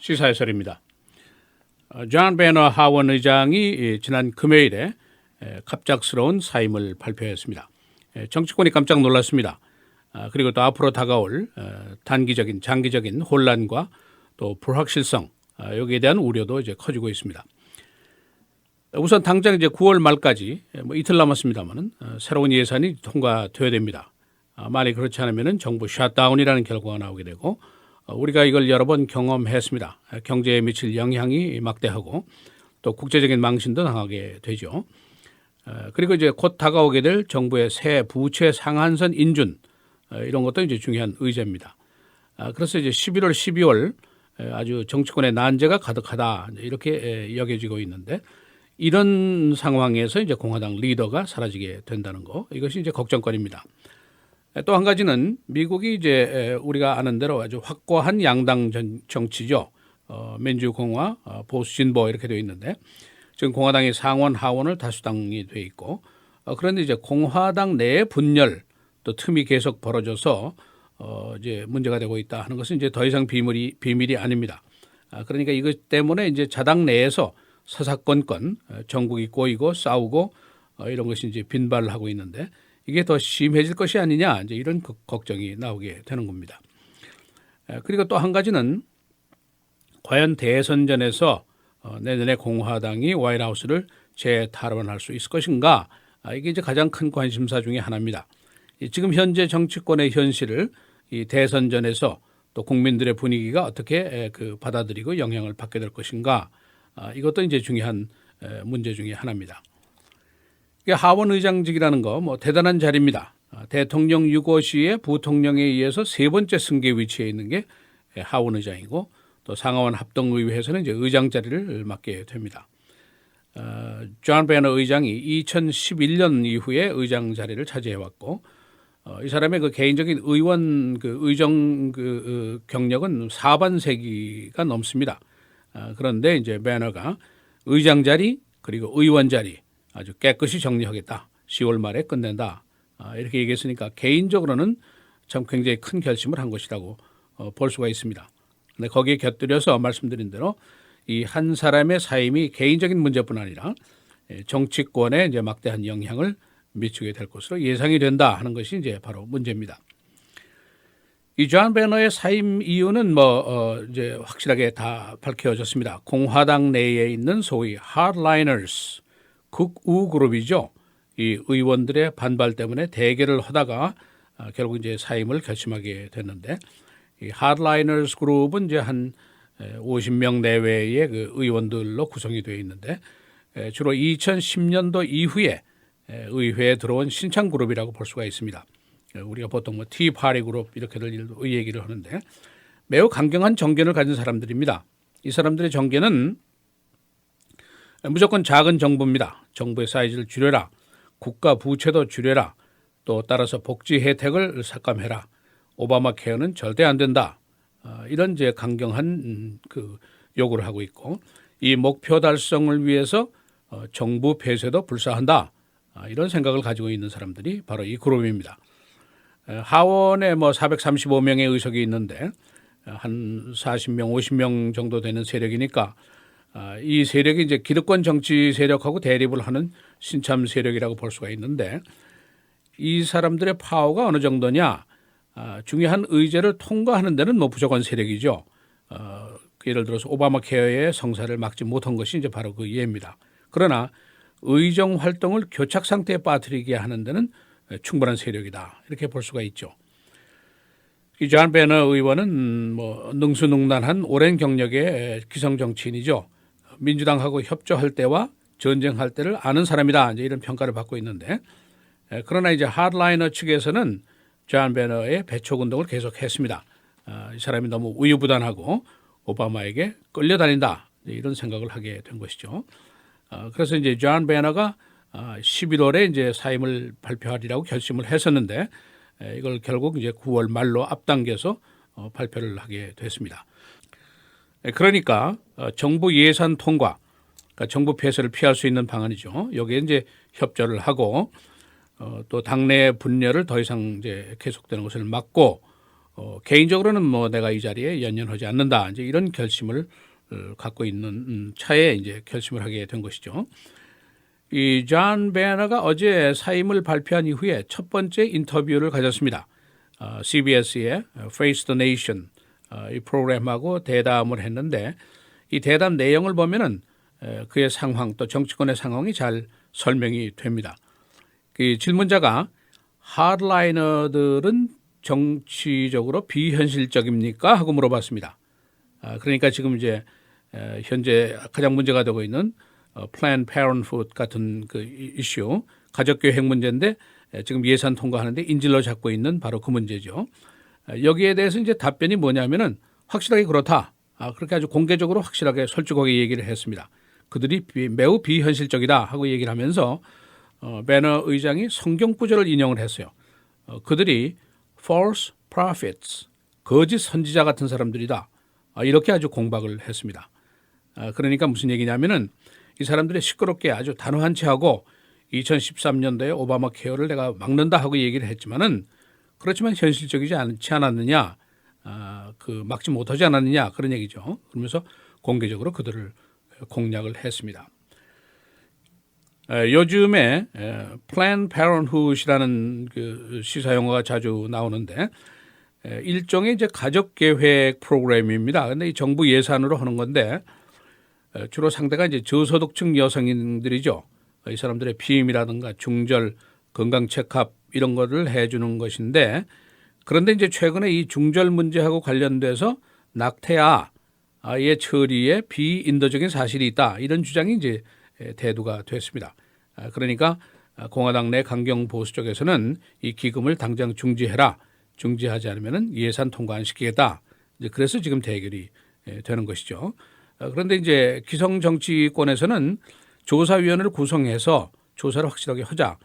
시사해설입니다. 존 베너 하원 의장이 지난 금요일에 갑작스러운 사임을 발표했습니다. 정치권이 깜짝 놀랐습니다. 그리고 또 앞으로 다가올 단기적인 장기적인 혼란과 또 불확실성 여기에 대한 우려도 이제 커지고 있습니다. 우선 당장 이제 9월 말까지 이틀 남았습니다만은 새로운 예산이 통과돼야 됩니다. 만약 그렇지 않으면은 정부 셧다운이라는 결과가 나오게 되고 우리가 이걸 여러 번 경험했습니다. 경제에 미칠 영향이 막대하고 또 국제적인 망신도 당하게 되죠. 그리고 이제 곧 다가오게 될 정부의 새 부채 상한선 인준 이런 것도 이제 중요한 의제입니다. 그래서 이제 11월, 12월 아주 정치권의 난제가 가득하다 이렇게 여겨지고 있는데 이런 상황에서 이제 공화당 리더가 사라지게 된다는 거 이것이 이제 걱정거리입니다. 또 한 가지는 미국이 이제 우리가 아는 대로 아주 확고한 양당 정치죠. 민주공화, 보수 진보 이렇게 되어 있는데 지금 공화당이 상원 하원을 다수당이 돼 있고 그런데 이제 공화당 내의 분열 또 틈이 계속 벌어져서 이제 문제가 되고 있다 하는 것은 이제 더 이상 비밀이 아닙니다. 그러니까 이것 때문에 이제 자당 내에서 사사건건 정국이 꼬이고 싸우고 이런 것이 이제 빈발을 하고 있는데 이게 더 심해질 것이 아니냐 이제 이런 걱정이 나오게 되는 겁니다. 그리고 또 한 가지는 과연 대선전에서 내년에 공화당이 화이트하우스를 재탈환할 수 있을 것인가 이게 이제 가장 큰 관심사 중에 하나입니다. 지금 현재 정치권의 현실을 이 대선전에서 또 국민들의 분위기가 어떻게 받아들이고 영향을 받게 될 것인가 이것도 이제 중요한 문제 중에 하나입니다. 하원 의장직이라는 거 대단한 자리입니다. 대통령 유고시의 부통령에 의해서 세 번째 승계 위치에 있는 게 하원 의장이고 또 상하원 합동의회에서는 이제 의장 자리를 맡게 됩니다. 존 베너 의장이 2011년 이후에 의장 자리를 차지해왔고 이 사람의 그 개인적인 의원 의정 경력은 4반세기가 넘습니다. 그런데 이제 베너가 의장 자리 그리고 의원 자리 아주 깨끗이 정리하겠다. 10월 말에 끝낸다. 이렇게 얘기했으니까 개인적으로는 참 굉장히 큰 결심을 한 것이라고 볼 수가 있습니다. 근데 거기에 곁들여서 말씀드린 대로 이 한 사람의 사임이 개인적인 문제뿐 아니라 정치권에 이제 막대한 영향을 미치게 될 것으로 예상이 된다 하는 것이 이제 바로 문제입니다. 이 존 베너의 사임 이유는 이제 확실하게 다 밝혀졌습니다. 공화당 내에 있는 소위 hardliners 극우 그룹이죠. 이 의원들의 반발 때문에 대결을 하다가 결국 이제 사임을 결심하게 됐는데 이 hardliners 그룹은 이제 한 50명 내외의 그 의원들로 구성이 되어 있는데 주로 2010년도 이후에 의회에 들어온 신창 그룹이라고 볼 수가 있습니다. 우리가 보통 티파리 그룹 이렇게들 얘기를 하는데 매우 강경한 정견을 가진 사람들입니다. 이 사람들의 정견은 무조건 작은 정부입니다. 정부의 사이즈를 줄여라. 국가 부채도 줄여라. 또 따라서 복지 혜택을 삭감해라. 오바마 케어는 절대 안 된다. 이런 이제 강경한 요구를 하고 있고 이 목표 달성을 위해서 정부 폐쇄도 불사한다. 이런 생각을 가지고 있는 사람들이 바로 이 그룹입니다. 하원에 435명의 의석이 있는데 한 40명, 50명 정도 되는 세력이니까 이 세력이 이제 기득권 정치 세력하고 대립을 하는 신참 세력이라고 볼 수가 있는데 이 사람들의 파워가 어느 정도냐? 중요한 의제를 통과하는 데는 무조건 세력이죠. 예를 들어서 오바마 케어의 성사를 막지 못한 것이 이제 바로 그 예입니다. 그러나 의정 활동을 교착 상태에 빠뜨리게 하는 데는 충분한 세력이다. 이렇게 볼 수가 있죠. 이 존 베너 의원은 능수능란한 오랜 경력의 기성 정치인이죠. 민주당하고 협조할 때와 전쟁할 때를 아는 사람이다. 이제 이런 평가를 받고 있는데 그러나 이제 하드라이너 측에서는 존 베너의 배척 운동을 계속했습니다. 이 사람이 너무 우유부단하고 오바마에게 끌려다닌다. 이런 생각을 하게 된 것이죠. 그래서 이제 존 베너가 11월에 이제 사임을 발표하리라고 결심을 했었는데 이걸 결국 이제 9월 말로 앞당겨서 발표를 하게 됐습니다. 그러니까 정부 예산 통과, 그러니까 정부 폐쇄를 피할 수 있는 방안이죠. 여기에 이제 협조를 하고 또 당내 분열을 더 이상 이제 계속되는 것을 막고 개인적으로는 뭐 내가 이 자리에 연연하지 않는다. 이제 이런 결심을 갖고 있는 차에 이제 결심을 하게 된 것이죠. 이 존 베너가 어제 사임을 발표한 이후에 첫 번째 인터뷰를 가졌습니다. CBS의 Face the Nation 이 프로그램하고 대담을 했는데 이 대담 내용을 보면은 그의 상황 또 정치권의 상황이 잘 설명이 됩니다. 그 질문자가 하드라이너들은 정치적으로 비현실적입니까? 하고 물어봤습니다. 그러니까 지금 이제 현재 가장 문제가 되고 있는 Planned Parenthood 같은 그 이슈, 가족계획 문제인데 지금 예산 통과하는데 인질로 잡고 있는 바로 그 문제죠. 여기에 대해서 이제 답변이 뭐냐면은 확실하게 그렇다. 그렇게 아주 공개적으로 확실하게 솔직하게 얘기를 했습니다. 그들이 매우 비현실적이다 하고 얘기를 하면서 베너 의장이 성경 구절을 인용을 했어요. 그들이 false prophets, 거짓 선지자 같은 사람들이다. 이렇게 아주 공박을 했습니다. 그러니까 무슨 얘기냐면은 이 사람들이 시끄럽게 아주 단호한 채하고 2013년도에 오바마 케어를 내가 막는다 하고 얘기를 했지만은 그렇지만 현실적이지 않지 않았느냐, 막지 못하지 않았느냐 그런 얘기죠. 그러면서 공개적으로 그들을 공략을 했습니다. 요즘에 Planned Parenthood이라는 그 시사 용어가 자주 나오는데 일종의 이제 가족 계획 프로그램입니다. 그런데 이 정부 예산으로 하는 건데 주로 상대가 이제 저소득층 여성인들이죠. 이 사람들의 피임이라든가 중절, 건강 체크업 이런 거를 해주는 것인데 그런데 이제 최근에 이 중절 문제하고 관련돼서 낙태아의 처리에 비인도적인 사실이 있다 이런 주장이 이제 대두가 됐습니다. 그러니까 공화당 내 강경 보수 쪽에서는 이 기금을 당장 중지해라. 중지하지 않으면 예산 통과 안 시키겠다. 이제 그래서 지금 대결이 되는 것이죠. 그런데 이제 기성 정치권에서는 조사위원회를 구성해서 조사를 확실하게 하자.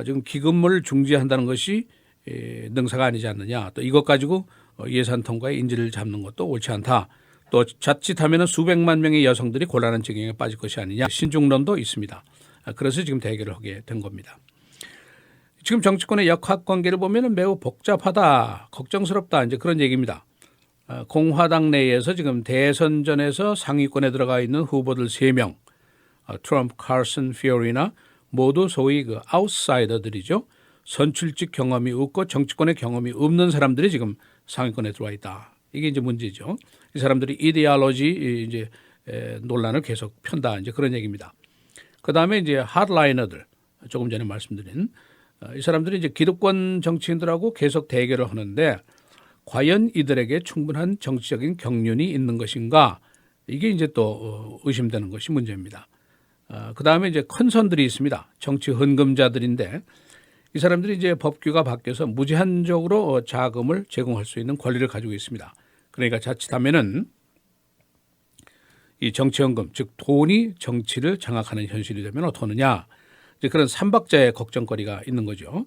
지금 기금을 중지한다는 것이 능사가 아니지 않느냐. 또 이것 가지고 예산 통과에 인지를 잡는 것도 옳지 않다. 또 자칫하면 수백만 명의 여성들이 곤란한 지경에 빠질 것이 아니냐. 신중론도 있습니다. 그래서 지금 대결을 하게 된 겁니다. 지금 정치권의 역학관계를 보면 매우 복잡하다, 걱정스럽다 이제 그런 얘기입니다. 공화당 내에서 지금 대선전에서 상위권에 들어가 있는 후보들 3명, 트럼프, 칼슨, 피오리나 모두 소위 그 아웃사이더들이죠. 선출직 경험이 없고 정치권의 경험이 없는 사람들이 지금 상위권에 들어와 있다. 이게 이제 문제죠. 이 사람들이 이데올로지 이제 논란을 계속 편다 이제 그런 얘기입니다. 그 다음에 이제 하드라이너들 조금 전에 말씀드린 이 사람들이 이제 기득권 정치인들하고 계속 대결을 하는데 과연 이들에게 충분한 정치적인 경륜이 있는 것인가 이게 이제 또 의심되는 것이 문제입니다. 그 다음에 이제 큰 선들이 있습니다. 정치 헌금자들인데 이 사람들이 이제 법규가 바뀌어서 무제한적으로 자금을 제공할 수 있는 권리를 가지고 있습니다. 그러니까 자칫하면은 이 정치헌금, 즉 돈이 정치를 장악하는 현실이 되면 어떠느냐. 이제 그런 삼박자의 걱정거리가 있는 거죠.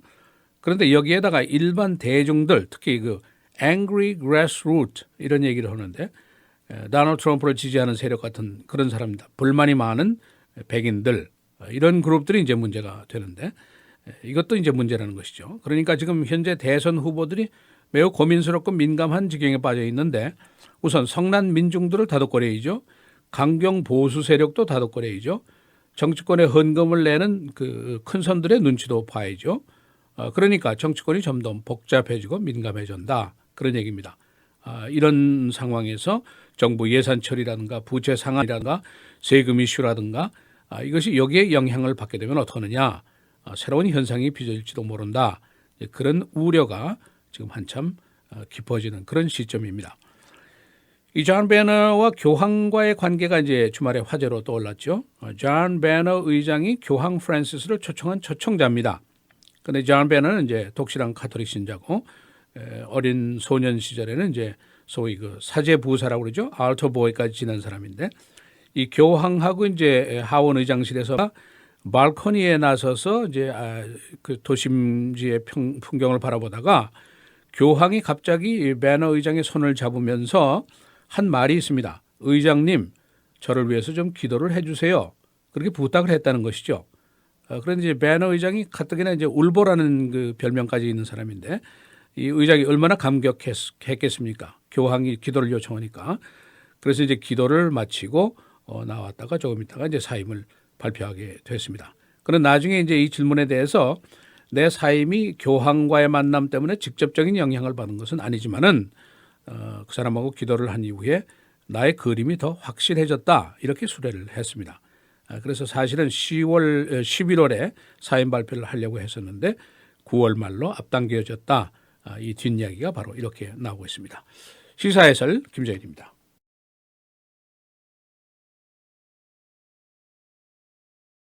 그런데 여기에다가 일반 대중들, 특히 그 angry grassroots 이런 얘기를 하는데 도널드 트럼프를 지지하는 세력 같은 그런 사람입니다. 불만이 많은 백인들 이런 그룹들이 이제 문제가 되는데 이것도 이제 문제라는 것이죠. 그러니까 지금 현재 대선 후보들이 매우 고민스럽고 민감한 지경에 빠져 있는데 우선 성난 민중들을 다독거려야죠. 강경 보수 세력도 다독거려야죠. 정치권에 헌금을 내는 그 큰 선들의 눈치도 봐야죠. 그러니까 정치권이 점점 복잡해지고 민감해진다. 그런 얘기입니다. 이런 상황에서 정부 예산 처리라든가 부채 상환이라든가 세금 이슈라든가 이것이 여기에 영향을 받게 되면 어떠느냐. 새로운 현상이 빚어질지도 모른다. 그런 우려가 지금 한참 깊어지는 그런 시점입니다. 이 존 베너와 교황과의 관계가 이제 주말에 화제로 떠올랐죠. 존 베너 의장이 교황 프란시스를 초청한 초청자입니다. 그런데 존 베너는 이제 독실한 카톨릭 신자고 어린 소년 시절에는 이제 소위 그 사제 부사라고 그러죠. 알터 보이까지 지낸 사람인데 이 교황하고 이제 하원 의장실에서 발코니에 나서서 이제 그 도심지의 풍경을 바라보다가 교황이 갑자기 베너 의장의 손을 잡으면서 한 말이 있습니다. 의장님, 저를 위해서 좀 기도를 해주세요. 그렇게 부탁을 했다는 것이죠. 그런데 이제 베너 의장이 가뜩이나 이제 울보라는 그 별명까지 있는 사람인데 이 의장이 얼마나 감격했겠습니까? 교황이 기도를 요청하니까. 그래서 이제 기도를 마치고 나왔다가 조금 있다가 이제 사임을 발표하게 됐습니다. 그런 나중에 이제 이 질문에 대해서 내 사임이 교황과의 만남 때문에 직접적인 영향을 받은 것은 아니지만은 그 사람하고 기도를 한 이후에 나의 그림이 더 확실해졌다 이렇게 수례를 했습니다. 그래서 사실은 11월에 사임 발표를 하려고 했었는데 9월 말로 앞당겨졌다. 이 뒷이야기가 바로 이렇게 나오고 있습니다. 시사해설 김정일입니다.